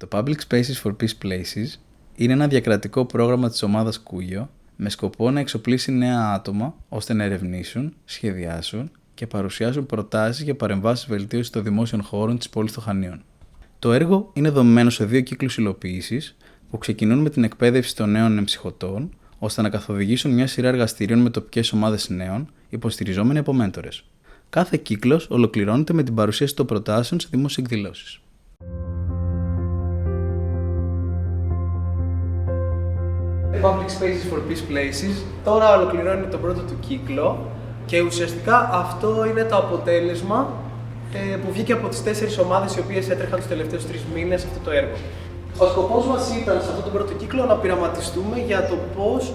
Το Public Spaces for Peace Places είναι ένα διακρατικό πρόγραμμα της ομάδας Κούγιο με σκοπό να εξοπλίσει νέα άτομα ώστε να ερευνήσουν, σχεδιάσουν και παρουσιάσουν προτάσεις για παρεμβάσεις βελτίωσης των δημόσιων χώρων της πόλης των Χανίων. Το έργο είναι δομημένο σε 2 κύκλους υλοποίησης που ξεκινούν με την εκπαίδευση των νέων εμψυχωτών ώστε να καθοδηγήσουν μια σειρά εργαστηρίων με τοπικές ομάδες νέων υποστηριζόμενοι από μέντορες. Κάθε κύκλος ολοκληρώνεται με την παρουσίαση των προτάσεων σε δημόσιες εκδηλώσεις. Public Spaces for Peace Places τώρα ολοκληρώνει τον πρώτο του κύκλο και ουσιαστικά αυτό είναι το αποτέλεσμα που βγήκε από τις 4 ομάδες οι οποίες έτρεχαν τους τελευταίους 3 μήνες αυτό το έργο. Ο σκοπός μας ήταν σε αυτό τον πρώτο κύκλο να πειραματιστούμε για το πώς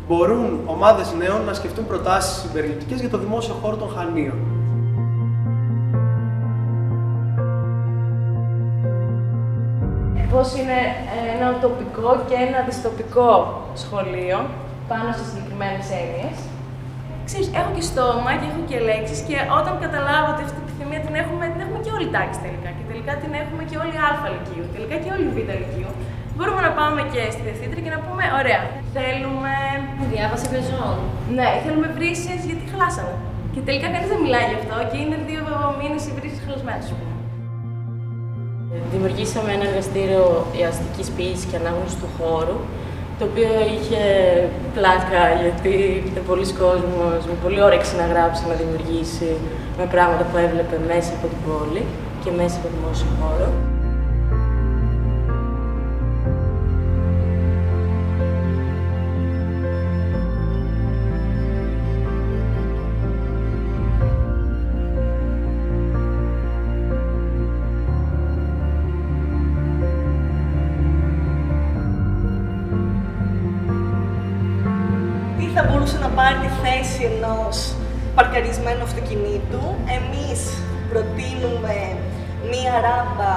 μπορούν ομάδες νέων να σκεφτούν προτάσεις συμπεριληπτικές για το δημόσιο χώρο των Χανίων. Πώς είναι ένα τοπικό και ένα δυστοπικό σχολείο πάνω σε συγκεκριμένες έννοιες. Ξέρεις, έχω και στόμα και έχω και λέξεις και όταν καταλάβω ότι αυτή την επιθυμία την έχουμε και όλοι τάξη τελικά και τελικά την έχουμε και όλοι α λυκείου, τελικά και όλοι β λυκείου. Μπορούμε να πάμε και στη διευθύντρια και να πούμε, ωραία, θέλουμε διάβαση πεζών. Ναι, θέλουμε βρύσες γιατί χαλάσαμε. Και τελικά κανείς δεν μιλάει γι' αυτό και είναι 2 μήνες οι βρύσες χαλασμένες. Δημιουργήσαμε ένα εργαστήριο αστικής ποίησης και ανάγνωσης του χώρου, το οποίο είχε πλάκα γιατί πολλοί κόσμος με πολύ όρεξη να γράψει, να δημιουργήσει με πράγματα που έβλεπε μέσα από την πόλη και μέσα από το δημόσιο χώρο. Θα μπορούσε να πάρει τη θέση ενός παρκαρισμένου αυτοκινήτου. Εμείς προτείνουμε μία ράμπα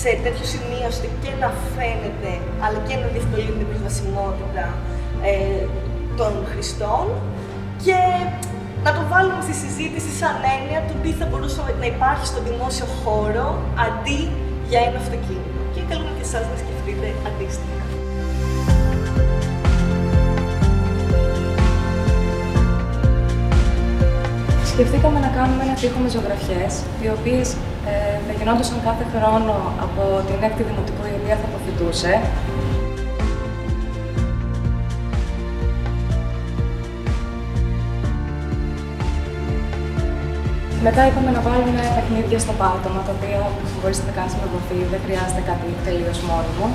σε τέτοιο σημείο ώστε και να φαίνεται αλλά και να διευκολύνει την προσβασιμότητα των χρηστών και να το βάλουμε στη συζήτηση σαν έννοια του τι θα μπορούσε να υπάρχει στο δημόσιο χώρο αντί για ένα αυτοκίνητο. Και καλούμε και εσάς να σκεφτείτε αντίστοιχα. Σκεφτήκαμε να κάνουμε ένα τοίχο με ζωγραφιές, οι οποίες θα γινόντουσαν κάθε χρόνο από την 6η Δημοτικού, η οποία θα αποφοιτούσε. Μετά είπαμε να βάλουμε παιχνίδια στο πάτωμα, τα οποία μπορείς να τα κάνεις με γραφή, δεν χρειάζεται κάτι τελείως μόνιμο.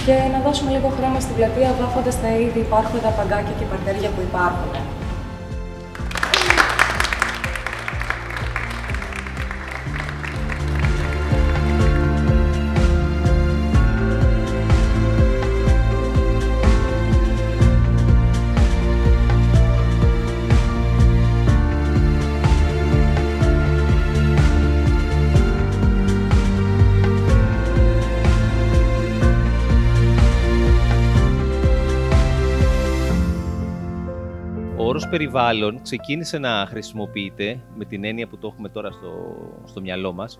Και να δώσουμε λίγο χρόνο στην πλατεία, βάφοντας τα ήδη υπάρχοντα παγκάκια και παρτέρια που υπάρχουν. Ο όρος περιβάλλον ξεκίνησε να χρησιμοποιείται με την έννοια που το έχουμε τώρα στο μυαλό μας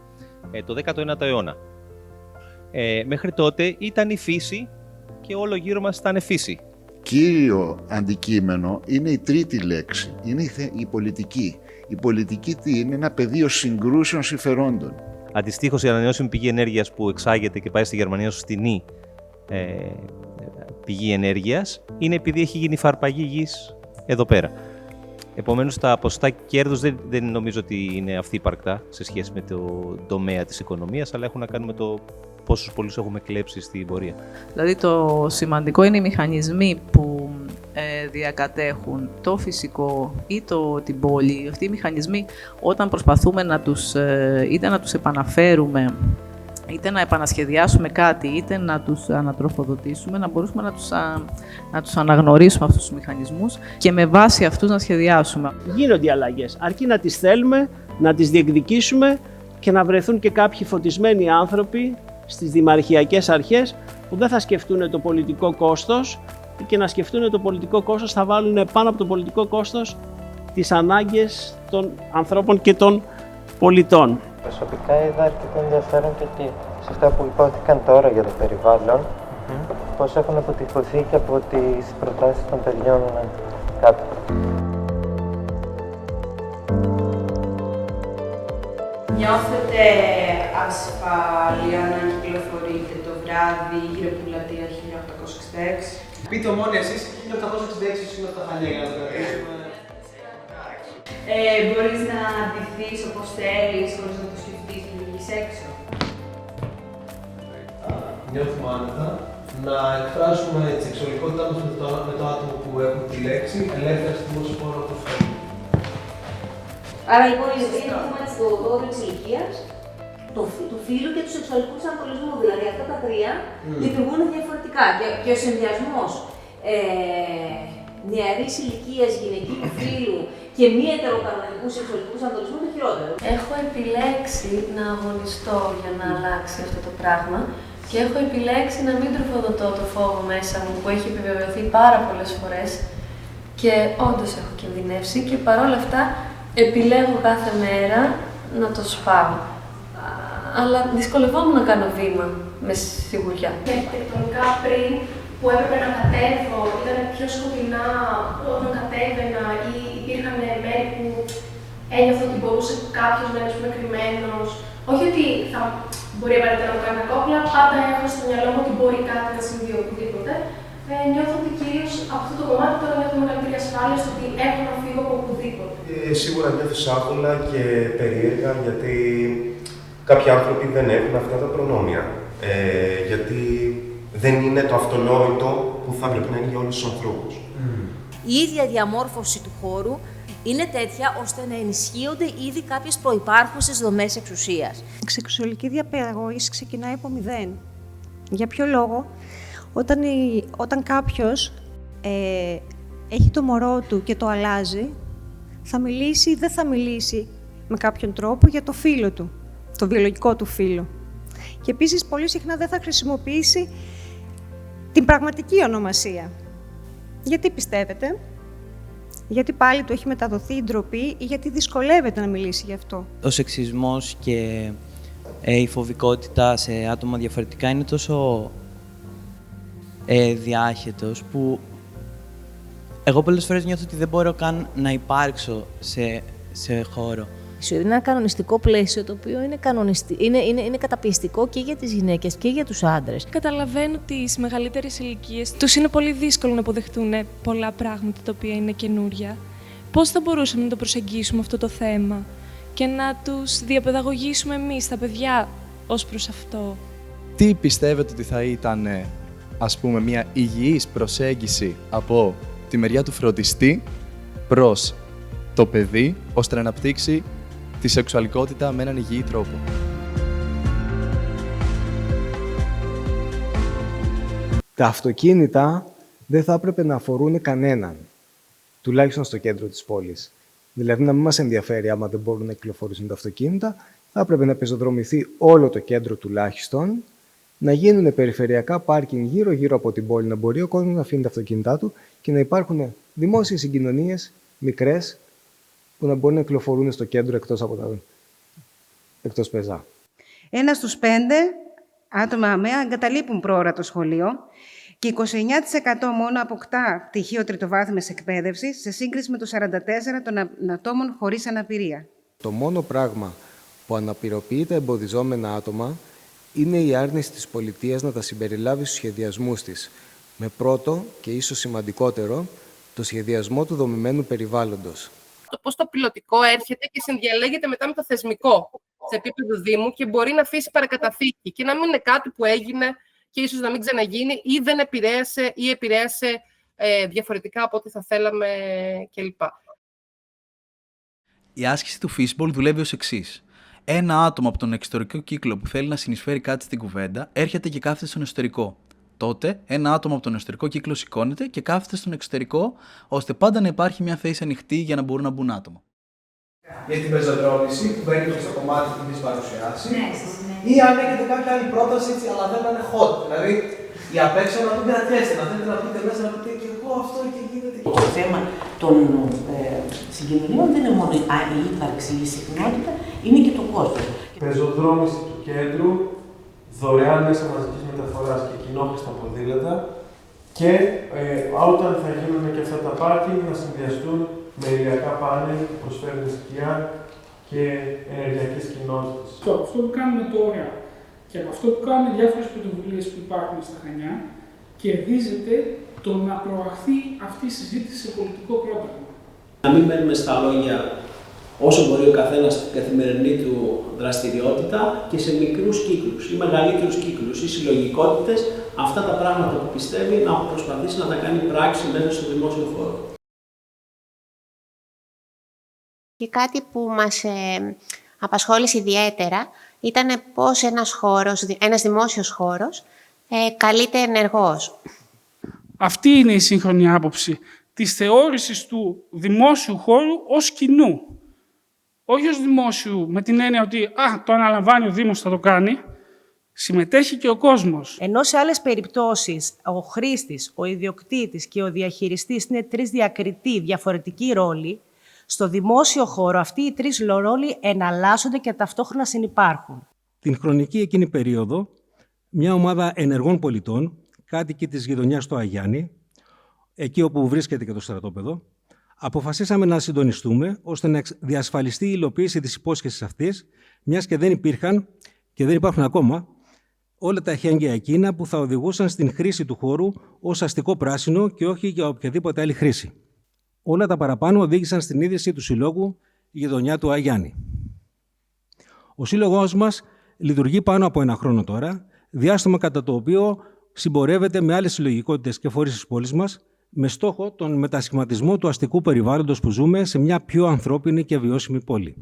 το 19ο αιώνα. Μέχρι τότε ήταν η φύση και όλο γύρω μας ήταν φύση. Κύριο αντικείμενο είναι η τρίτη λέξη, είναι η πολιτική. Η πολιτική τι είναι? Ένα πεδίο συγκρούσεων συμφερόντων. Αντιστοίχως, η ανανεώσιμη πηγή ενέργειας που εξάγεται και πάει στη Γερμανία ως φτηνή πηγή ενέργειας είναι επειδή έχει γίνει φαρπαγή γης εδώ πέρα. Επομένως, τα ποσοστά κέρδους δεν νομίζω ότι είναι αυθύπαρκτα σε σχέση με το τομέα της οικονομίας, αλλά έχουν να κάνουν με το πόσους πολλούς έχουμε κλέψει στην πορεία. Δηλαδή, το σημαντικό είναι οι μηχανισμοί που διακατέχουν το φυσικό ή την πόλη. Αυτοί οι μηχανισμοί, όταν προσπαθούμε είτε να τους επαναφέρουμε, είτε να επανασχεδιάσουμε κάτι, είτε να τους ανατροφοδοτήσουμε, να μπορούμε να τους αναγνωρίσουμε αυτούς τους μηχανισμούς και με βάση αυτούς να σχεδιάσουμε. Γίνονται αλλαγές, αρκεί να τις θέλουμε, να τις διεκδικήσουμε και να βρεθούν και κάποιοι φωτισμένοι άνθρωποι στις δημαρχιακές αρχές που δεν θα σκεφτούν το πολιτικό κόστος και να σκεφτούν το πολιτικό κόστος, θα βάλουν πάνω από το πολιτικό κόστος τις ανάγκες των ανθρώπων και των πολιτών. Προσωπικά είδα αρκετό ενδιαφέρον και τη αυτά που υπόθηκαν τώρα για το περιβάλλον, πώς έχουν αποτυπωθεί και από τις προτάσεις των παιδιών κάτω. Νιώθετε ασφάλεια να κυκλοφορείτε το βράδυ γύρω από την πλατεία 1866? Πείτε μόνοι εσείς, 1866 είναι τα χαλιά για να το κρατήσουμε. Μπορείς να ντυθείς όπως θέλεις, χωρίς να το σκεφτείς και βγεις έξω? Νιώθουμε άνετα να εκφράσουμε τη σεξουαλικότητά μας με το άτομο που έχουμε τη λέξη ελεύθερα στη δημόσια χώρα όπως θέλουμε. Άρα λοιπόν έχουμε στο όριο της ηλικίας του φύλου και του σεξουαλικού προσανατολισμού. Δηλαδή αυτά τα τρία λειτουργούν διαφορετικά και ο συνδυασμός νεαρής ηλικίας, γυναικείου φύλου και μη ετεροκανονικού σεξουαλικού προσανατολισμού είναι το χειρότερο. Έχω επιλέξει να αγωνιστώ για να αλλάξει αυτό το πράγμα και έχω επιλέξει να μην τροφοδοτώ το φόβο μέσα μου που έχει επιβεβαιωθεί πάρα πολλές φορές και όντως έχω κινδυνεύσει και παρόλα αυτά επιλέγω κάθε μέρα να το σπάω. Αλλά δυσκολευόμουν να κάνω βήμα με σιγουριά. Και αρχιτεκτονικά πριν που έπρεπε να κατέβω, ήταν πιο σκοτεινά όταν κατέβαινα ή υπήρχαν μέρη που ένιωθα ότι μπορούσε κάποιος να είναι κρυμμένος. Όχι ότι θα μπορεί απαραίτητα να μου κάνει κακό, πάντα έχω στο μυαλό μου ότι μπορεί κάτι να συμβεί οπουδήποτε. Νιώθω ότι κυρίως από αυτό το κομμάτι τώρα νιώθω μεγαλύτερη ασφάλεια στο ότι έχω να φύγω από οπουδήποτε. Σίγουρα νιώθεις άβολα και περίεργα γιατί κάποιοι άνθρωποι δεν έχουν αυτά τα προνόμια. Γιατί δεν είναι το αυτονόητο που θα πρέπει να είναι για όλους τους ανθρώπους. Η ίδια διαμόρφωση του χώρου είναι τέτοια ώστε να ενισχύονται ήδη κάποιες προϋπάρχουσες δομές εξουσίας. Η σεξουαλική διαπαιδαγώγηση ξεκινάει από 0. Για ποιο λόγο? Όταν κάποιος έχει το μωρό του και το αλλάζει, θα μιλήσει ή δεν θα μιλήσει με κάποιον τρόπο για το φύλο του, το βιολογικό του φύλο. Και επίσης πολύ συχνά δεν θα χρησιμοποιήσει την πραγματική ονομασία. Γιατί πιστεύετε? Γιατί πάλι του έχει μεταδοθεί η ντροπή ή γιατί δυσκολεύεται να μιλήσει γι' αυτό. Ο σεξισμός και η φοβικότητα σε άτομα διαφορετικά είναι τόσο διάχυτος που εγώ πολλές φορές νιώθω ότι δεν μπορώ καν να υπάρξω σε χώρο. Είναι ένα κανονιστικό πλαίσιο το οποίο είναι καταπιεστικό και για τις γυναίκες και για τους άντρες. Καταλαβαίνω ότι στις μεγαλύτερες ηλικίες τους είναι πολύ δύσκολο να αποδεχτούν πολλά πράγματα τα οποία είναι καινούρια. Πώς θα μπορούσαμε να το προσεγγίσουμε αυτό το θέμα και να τους διαπαιδαγωγήσουμε εμείς, τα παιδιά, ως προς αυτό? Τι πιστεύετε ότι θα ήταν, ας πούμε, μια υγιής προσέγγιση από τη μεριά του φροντιστή προς το παιδί, ώστε να αναπτύξει τη σεξουαλικότητα με έναν υγιή τρόπο? Τα αυτοκίνητα δεν θα έπρεπε να αφορούν κανέναν, τουλάχιστον στο κέντρο της πόλης. Δηλαδή να μην μας ενδιαφέρει άμα δεν μπορούν να κυκλοφορήσουν τα αυτοκίνητα, θα έπρεπε να πεζοδρομηθεί όλο το κέντρο τουλάχιστον, να γίνουν περιφερειακά πάρκινγκ γύρω-γύρω από την πόλη, να μπορεί ο κόσμος να αφήνει τα αυτοκίνητά του και να υπάρχουν δημόσιες συγκοινωνίες μικρές που να μπορούν να κυκλοφορούν στο κέντρο εκτός πεζά. 1 στους 5 άτομα ΑΜΕΑ εγκαταλείπουν πρόωρα το σχολείο και 29% μόνο αποκτά πτυχίο τριτοβάθμιας εκπαίδευσης σε σύγκριση με το 44% των ατόμων χωρίς αναπηρία. Το μόνο πράγμα που αναπηροποιεί τα εμποδιζόμενα άτομα είναι η άρνηση της πολιτείας να τα συμπεριλάβει στους σχεδιασμούς της, με πρώτο και ίσως σημαντικότερο το σχεδιασμό του δομημένου περιβάλλοντος. Το πώς το πιλωτικό έρχεται και συνδιαλέγεται μετά με το θεσμικό σε επίπεδο Δήμου και μπορεί να αφήσει παρακαταθήκη και να μην είναι κάτι που έγινε και ίσως να μην ξαναγίνει ή δεν επηρέασε ή επηρέασε διαφορετικά από ό,τι θα θέλαμε κλπ. Η άσκηση του fishbowl δουλεύει ως εξής. Ένα άτομο από τον εξωτερικό κύκλο που θέλει να συνεισφέρει κάτι στην κουβέντα έρχεται και κάθεται στον εσωτερικό. Τότε, ένα άτομο από τον εσωτερικό κύκλο σηκώνεται και κάθεται στον εξωτερικό, ώστε πάντα να υπάρχει μια θέση ανοιχτή για να μπορούν να μπουν άτομα. Για την πεζοδρόμηση που μπαίνει στο κομμάτι που έχει παρουσιάσει. Ή αν έχετε κάποια άλλη πρόταση, έτσι, αλλά δεν είναι hot. Δηλαδή, η απ' έξω να μην κρατιέστε, να θέλετε να πείτε μέσα, να πείτε και εγώ αυτό και γίνεται. Το θέμα των συγκοινωνιών δεν είναι μόνο η ύπαρξη, η συχνότητα, είναι και το κόστος. Πεζοδρόμηση του κέντρου δωρεάν μέσα μαζικής μεταφοράς και κοινόχρηστα ποδήλατα και όταν θα γίνουν και αυτά τα πάρκινγκ να συνδυαστούν με ηλιακά πάνελ που προσφέρουν σκιά και ενεργειακές κοινότητες. Αυτό που κάνουμε τώρα και από αυτό που κάνουν διάφορες πρωτοβουλίες που υπάρχουν στα Χανιά, κερδίζεται το να προαχθεί αυτή η συζήτηση σε πολιτικό πρόταγμα. Να μην μένουμε στα λόγια όσο μπορεί ο καθένας στην καθημερινή του δραστηριότητα και σε μικρούς κύκλους ή μεγαλύτερους κύκλους ή συλλογικότητες, αυτά τα πράγματα που πιστεύει να προσπαθήσει να τα κάνει πράξη μέσα στο δημόσιο χώρο. Και κάτι που μας απασχόλησε ιδιαίτερα ήταν πώς ένας δημόσιος χώρος καλείται ενεργώς. Αυτή είναι η σύγχρονη άποψη της θεώρησης του δημόσιου χώρου ως κοινού. Όχι ως δημόσιου με την έννοια ότι το αναλαμβάνει ο Δήμος, θα το κάνει. Συμμετέχει και ο κόσμος. Ενώ σε άλλες περιπτώσεις ο χρήστης, ο ιδιοκτήτης και ο διαχειριστής είναι τρεις διακριτοί διαφορετικοί ρόλοι, στο δημόσιο χώρο αυτοί οι τρεις ρόλοι εναλλάσσονται και ταυτόχρονα συνυπάρχουν. Την χρονική εκείνη περίοδο, μια ομάδα ενεργών πολιτών, κάτοικοι της γειτονιάς του Αγιάννη, εκεί όπου βρίσκεται και το στρατόπεδο, αποφασίσαμε να συντονιστούμε ώστε να διασφαλιστεί η υλοποίηση της υπόσχεσης αυτής, μιας και δεν υπήρχαν και δεν υπάρχουν ακόμα όλα τα εχέγγυα εκείνα που θα οδηγούσαν στην χρήση του χώρου ως αστικό πράσινο και όχι για οποιαδήποτε άλλη χρήση. Όλα τα παραπάνω οδήγησαν στην ίδρυση του Συλλόγου Γειτονιά του Αγιάννη. Ο Σύλλογός μας λειτουργεί πάνω από ένα χρόνο τώρα, διάστημα κατά το οποίο συμπορεύεται με άλλες συλλογικότητες και φορείς της πόλης μας, με στόχο τον μετασχηματισμό του αστικού περιβάλλοντος που ζούμε σε μια πιο ανθρώπινη και βιώσιμη πόλη.